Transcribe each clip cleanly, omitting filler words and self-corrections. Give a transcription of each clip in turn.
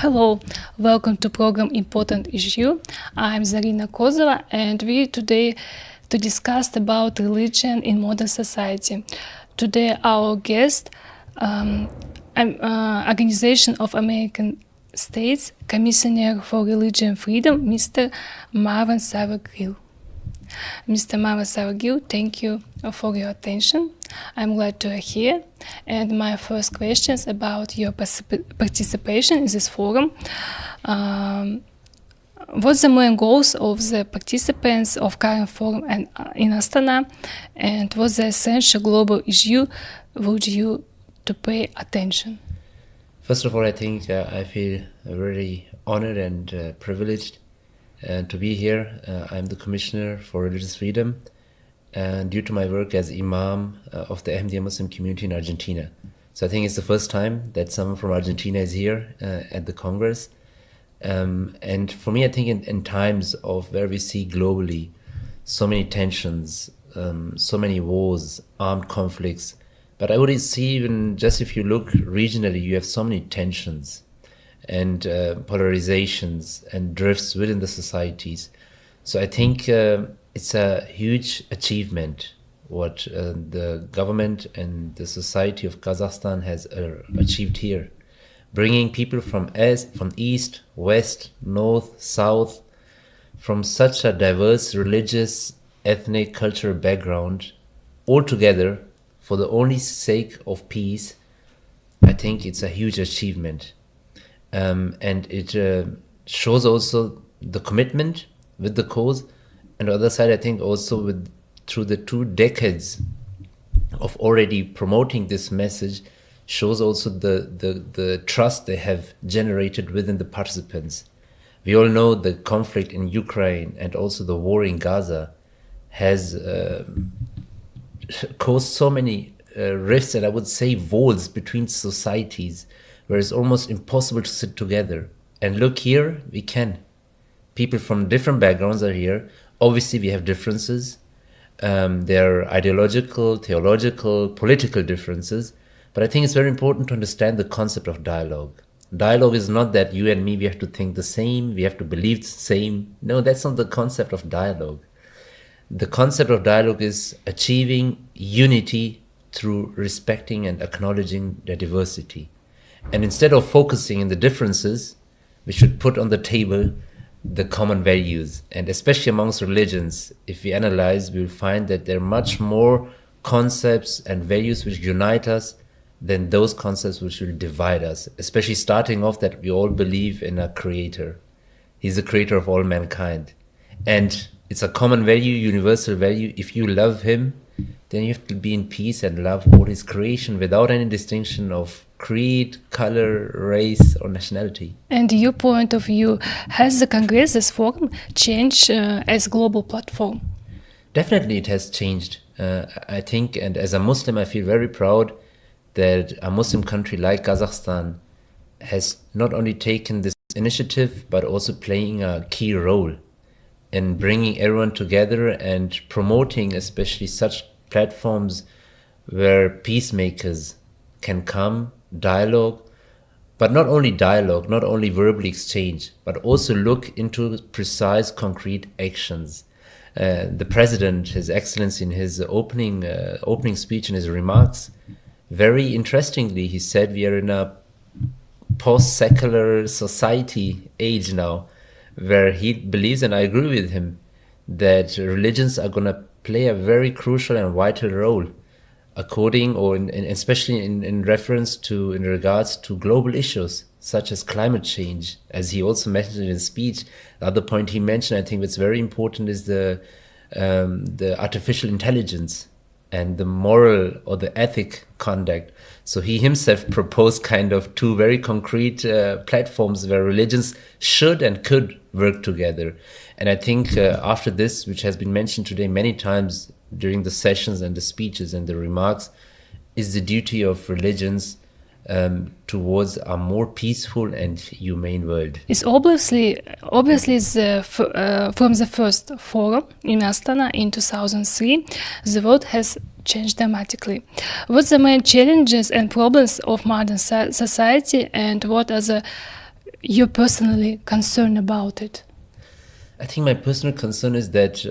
Hello, welcome to program Important Issue. I'm Zarina Kozova, and we today to discuss about religion in modern society. Today our guest, Organization of American States Commissioner for Religion Freedom, Mr. Marwan Gill. Mr. Marwan Gill, thank you for your attention. I'm glad to be here. And my first question is about your participation in this forum. What's the main goals of the participants of current forum in Astana, and what's the essential global issue would you to pay attention? First of all, I think I feel very honored and privileged to be here. I'm the Commissioner for Religious Freedom, and due to my work as Imam of the Ahmadiyya Muslim Community in Argentina. So I think it's the first time that someone from Argentina is here at the Congress. And for me, I think in times of where we see globally so many tensions, so many wars, armed conflicts, but I would see even just if you look regionally, you have so many tensions and polarizations and drifts within the societies. So I think it's a huge achievement what the government and the society of Kazakhstan has achieved here. Bringing people from east, west, north, south, from such a diverse religious, ethnic, cultural background, all together for the only sake of peace. I think it's a huge achievement. And it shows also the commitment with the cause. And on the other side, I think also through the 2 decades of already promoting this message, shows also the trust they have generated within the participants. We all know the conflict in Ukraine and also the war in Gaza has caused so many rifts and I would say walls between societies where it's almost impossible to sit together. And look here, we can. People from different backgrounds are here. Obviously, we have differences. There are ideological, theological, political differences. But I think it's very important to understand the concept of dialogue. Dialogue is not that you and me, we have to think the same, we have to believe the same. No, that's not the concept of dialogue. The concept of dialogue is achieving unity through respecting and acknowledging their diversity. And instead of focusing on the differences, we should put on the table the common values. And especially amongst religions, if we analyze, we'll find that there are much more concepts and values which unite us than those concepts which will divide us. Especially starting off that we all believe in a creator. He's the creator of all mankind. And it's a common value, universal value. If you love him, then you have to be in peace and love all his creation without any distinction of creed, color, race, or nationality. And your point of view, has the Congress, this forum, changed as global platform? Definitely it has changed. I think, and as a Muslim, I feel very proud that a Muslim country like Kazakhstan has not only taken this initiative, but also playing a key role in bringing everyone together and promoting especially such platforms where peacemakers can come, dialogue, but not only dialogue, not only verbally exchange, but also look into precise, concrete actions. The President, His Excellency, in his opening speech and his remarks, very interestingly, he said we are in a post-secular society age now, where he believes, and I agree with him, that religions are going to play a very crucial and vital role according or especially in reference to, in regards to global issues such as climate change, as he also mentioned in his speech. The other point he mentioned, I think what's very important is the artificial intelligence and the moral or the ethic conduct. So he himself proposed kind of 2 very concrete platforms where religions should and could work together. And I think after this, which has been mentioned today many times during the sessions and the speeches and the remarks, is the duty of religions towards a more peaceful and humane world. It's obviously from the first forum in Astana in 2003, the world has changed dramatically. What's the main challenges and problems of modern society, and what are the you're personally concerned about it? I think my personal concern is that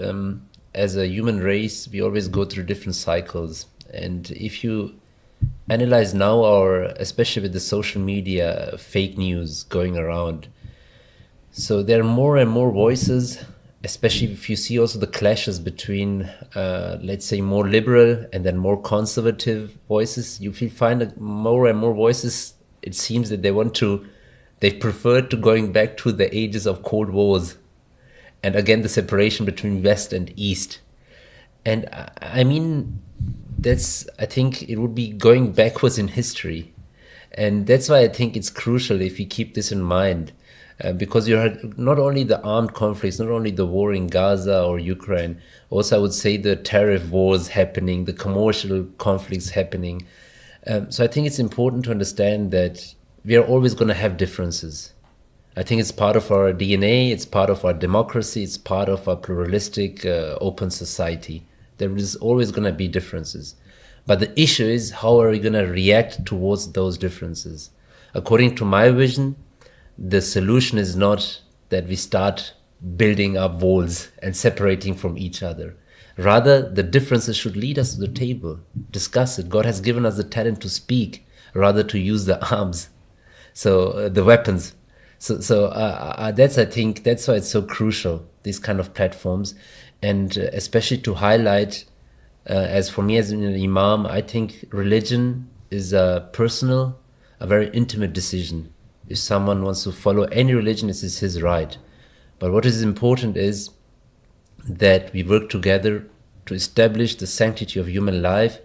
as a human race, we always go through different cycles. And if you analyze now, especially with the social media, fake news going around, so there are more and more voices, especially if you see also the clashes between, let's say, more liberal and then more conservative voices. You find that more and more voices, it seems that they prefer to going back to the ages of Cold Wars. And again, the separation between West and East. And I mean, I think it would be going backwards in history. And that's why I think it's crucial if we keep this in mind. Because you had not only the armed conflicts, not only the war in Gaza or Ukraine, also I would say the tariff wars happening, the commercial conflicts happening. So I think it's important to understand that we are always going to have differences. I think it's part of our DNA, it's part of our democracy, it's part of our pluralistic, open society. There is always going to be differences. But the issue is, how are we going to react towards those differences? According to my vision, the solution is not that we start building up walls and separating from each other. Rather, the differences should lead us to the table, discuss it. God has given us the talent to speak, rather to use the arms, the weapons. So I think that's why it's so crucial, these kind of platforms, and especially to highlight, as for me as an imam, I think religion is a personal, a very intimate decision. If someone wants to follow any religion, it is his right. But what is important is that we work together to establish the sanctity of human life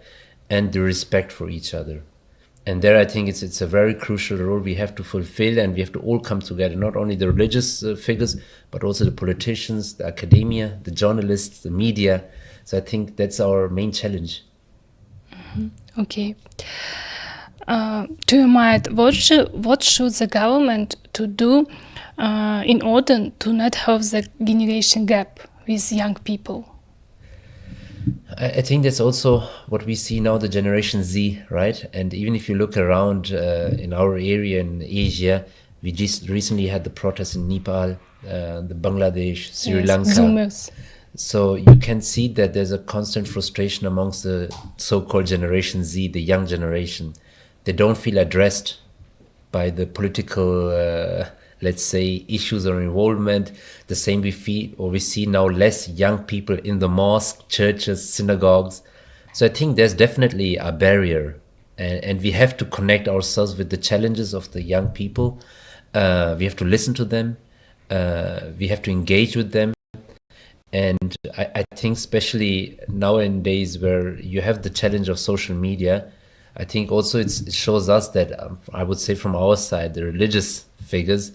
and the respect for each other. And there I think it's a very crucial role we have to fulfill, and we have to all come together, not only the religious figures, but also the politicians, the academia, the journalists, the media. So I think that's our main challenge. Mm-hmm. Okay. To your mind, what should the government to do in order to not have the generation gap with young people? I think that's also what we see now, the Generation Z, right? And even if you look around in our area in Asia, we just recently had the protests in Nepal, the Bangladesh, Sri Lanka. Zoomers. So you can see that there's a constant frustration amongst the so-called Generation Z, the young generation. They don't feel addressed by the political let's say, issues or involvement. The same we see now less young people in the mosque, churches, synagogues. So I think there's definitely a barrier, and we have to connect ourselves with the challenges of the young people. We have to listen to them. We have to engage with them. And I think especially nowadays where you have the challenge of social media, I think also it shows us that, I would say from our side, the religious figures,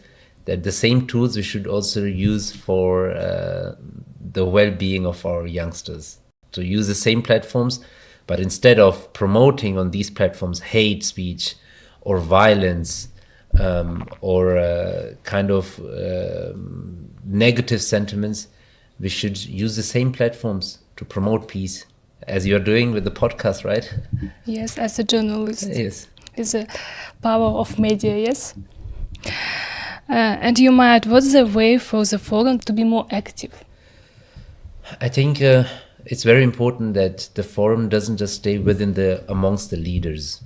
that the same tools we should also use for the well-being of our youngsters. To use the same platforms, but instead of promoting on these platforms hate speech or violence or kind of negative sentiments, we should use the same platforms to promote peace, as you're doing with the podcast, right? Yes, as a journalist. Yes. It's a power of media, yes? And you might, what's the way for the forum to be more active? I think it's very important that the forum doesn't just stay amongst the leaders.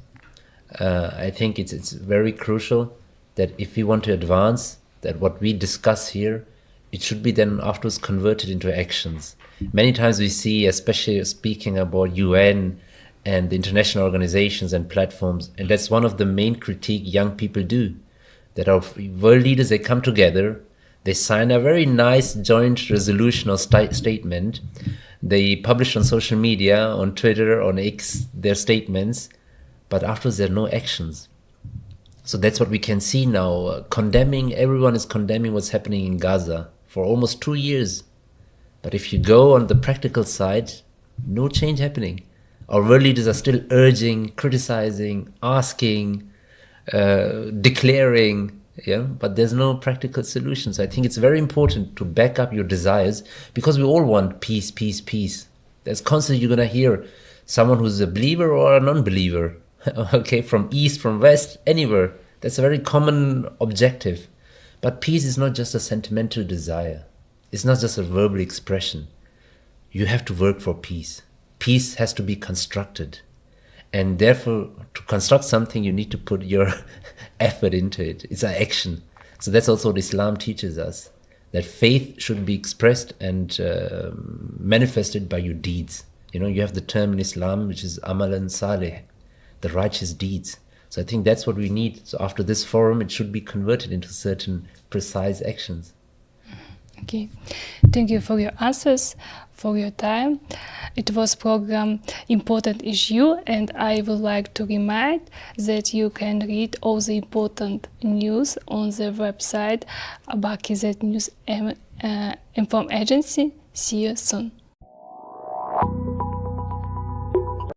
I think it's very crucial that if we want to advance, that what we discuss here, it should be then afterwards converted into actions. Many times we see, especially speaking about UN and the international organizations and platforms, and that's one of the main critique young people do, that our world leaders, they come together, they sign a very nice joint resolution or statement, they publish on social media, on Twitter, on X, their statements, but afterwards there are no actions. So that's what we can see now, everyone is condemning what's happening in Gaza for almost 2 years. But if you go on the practical side, no change happening. Our world leaders are still urging, criticizing, asking, declaring, but there's no practical solutions. I think it's very important to back up your desires, because we all want peace, peace, peace. There's constantly you're going to hear someone who's a believer or a non-believer, okay, from east, from west, anywhere. That's a very common objective. But peace is not just a sentimental desire. It's not just a verbal expression. You have to work for peace. Peace has to be constructed. And therefore, to construct something, you need to put your effort into it. It's an action. So that's also what Islam teaches us, that faith should be expressed and manifested by your deeds. You know, you have the term in Islam, which is amalan salih, the righteous deeds. So I think that's what we need. So after this forum, it should be converted into certain precise actions. Okay, thank you for your answers, for your time. It was program Important Issue, and I would like to remind that you can read all the important news on the website VIII News Inform Agency. See you soon.